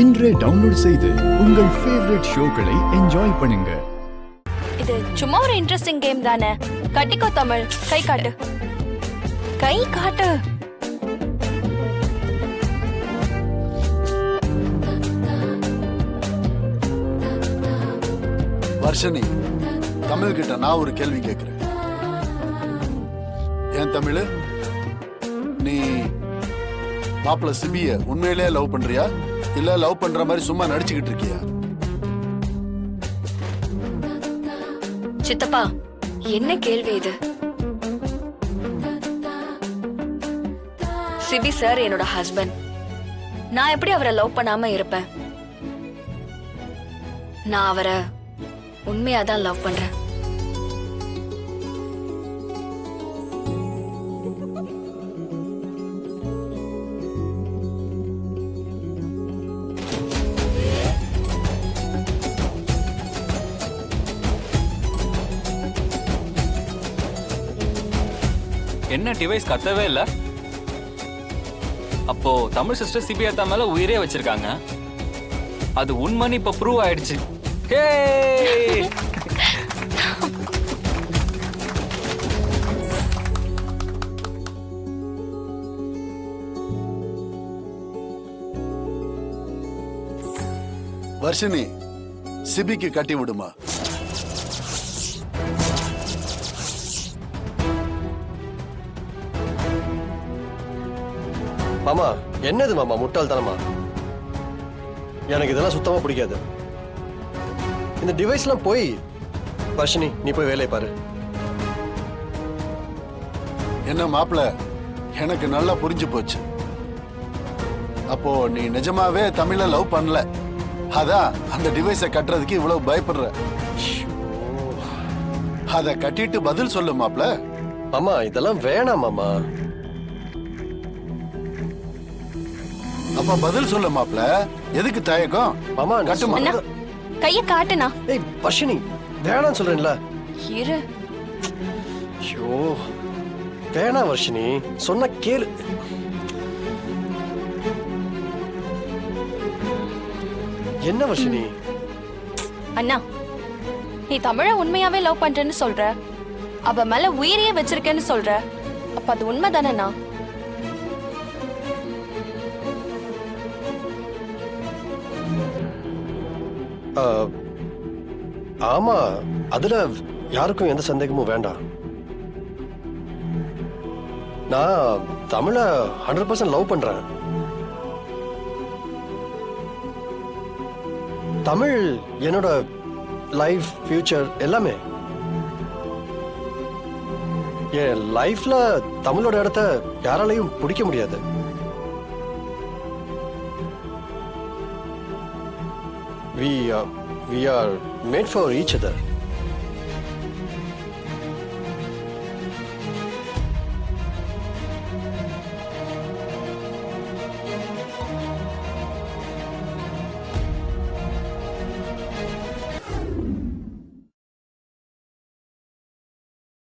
இன்றே டவுன்லோட் செய்து உங்கள் ஃபேவரட் ஷோக்களை என்ஜாய் பண்ணுங்க. இது சும்மா ஒரு இன்ட்ரெஸ்டிங் கேம் தானே. கட்டிக்கோ தமிழ், கை காட்டு, கை காட்டு. வர்ஷினி, தமிழ் கிட்ட நான் ஒரு கேள்வி கேட்கிறேன். ஏன் தமிழ், நீ மாப்பிள்ள சிபிய உண்மையிலேயே லவ் பண்றியா இல்ல லவ் பண்ற மாதிரி சும்மா நடிச்சுக்கிட்டு இருக்கியா? சித்தப்பா, என்ன கேள்வி இது? சிபி சார் என்னோட ஹஸ்பண்ட். நான் எப்படி அவரை லவ் பண்ணாம இருப்பேன்? நான் அவரை உண்மையாதான் லவ் பண்றேன். என்ன டிவைஸ் கத்தவே இல்ல? அப்போ தமிழ் சிஸ்டர் சிபிஆர் மேல உயிரே வச்சிருக்காங்க. அது உண்மைன்னு இப்ப ப்ரூவ் ஆயிடுச்சு. வர்ஷினி, சிபிக்கு கட்டி விடுமா? மாமா, என்னது மாமா முட்டாள்தனமா? எனக்கு இதெல்லாம் சுத்தமா பிடிக்காது. இந்த டிவைஸ்லாம் போய் வர்ஷினி, நீ போய் வேலையை பாரு. என்ன மாப்பிள்ள, எனக்கு நல்லா புரிஞ்சு போச்சு. அப்போ நீ நிஜமாவே தமிழ லவ் பண்ணல, அதான் அந்த டிவைஸை கட்டுறதுக்கு இவ்வளவு பயப்படுற. அத கட்டிட்டு பதில் சொல்லு மாப்பிள்ள. மாமா, இதெல்லாம் வேணாம் மாமா. அப்ப பதில் சொல்ல மாப்ள, எதுக்கு தயக்கம்? மாமா கட்டுமா? கைய காட்டுனா. ஏய் வர்ஷினி, வேணாம் சொல்றேன்ல. இரு. ஐயோ, வேணாம் வர்ஷினி, சொன்ன கேளு. என்ன வர்ஷினி? அண்ணா, நீ தமிழ உண்மையாவே லவ் பண்றேன்னு சொல்ற, அவ மேல உயிரையே வச்சிருக்கேன்னு சொல்ற. அப்ப அது உண்மைதானண்ணா? ஆமா, அதுல யாருக்கும் எந்த சந்தேகமும் வேண்டாம். நான் தமிழ 100% லவ் பண்றேன். தமிழ் என்னோட லைஃப், ஃபியூச்சர் எல்லாமே. என் லைஃப்ல தமிழோட இடத்த யாராலையும் பிடிக்க முடியாது. We are made for each other.